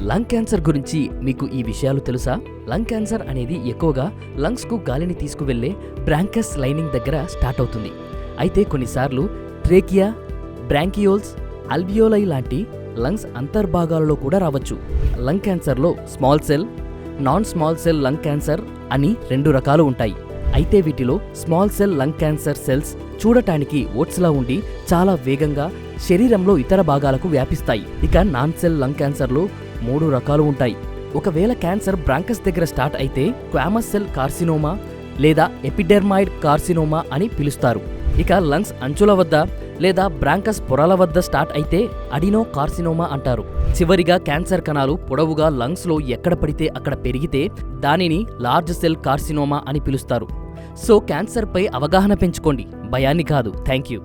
Lung cancer గురించి మీకు ఈ విషయాలు తెలుసా? లంగ్ క్యాన్సర్ అనేది ఎక్కువగా లంగ్స్కు గాలిని తీసుకువెళ్లే బ్రాంకస్ లైనింగ్ దగ్గర స్టార్ట్ అవుతుంది. అయితే కొన్నిసార్లు ట్రేకియా, బ్రాంకియోల్స్, అల్వియోలై లాంటి లంగ్స్ అంతర్భాగాలలో కూడా రావచ్చు. లంగ్ క్యాన్సర్లో small cell, non small cell lung cancer అని 2 రకాలు ఉంటాయి. అయితే వీటిలో small cell lung cancer cells చూడటానికి ఓట్స్లా ఉండి చాలా వేగంగా శరీరంలో ఇతర భాగాలకు వ్యాపిస్తాయి. ఇక నాన్ సెల్ లంగ్ క్యాన్సర్లో 3 రకాలు ఉంటాయి. ఒకవేళ క్యాన్సర్ బ్రాంకస్ దగ్గర స్టార్ట్ అయితే క్వామస్ సెల్ కార్సినోమా లేదా ఎపిడెర్మాయిడ్ కార్సినోమా అని పిలుస్తారు. ఇక లంగ్స్ అంచుల వద్ద లేదా బ్రాంకస్ పొరల వద్ద స్టార్ట్ అయితే అడినో కార్సినోమా అంటారు. చివరిగా క్యాన్సర్ కణాలు పొడవుగా లంగ్స్లో ఎక్కడ పడితే అక్కడ పెరిగితే దానిని లార్జ్ సెల్ కార్సినోమా అని పిలుస్తారు. సో క్యాన్సర్పై అవగాహన పెంచుకోండి, భయాన్ని కాదు. Thank you.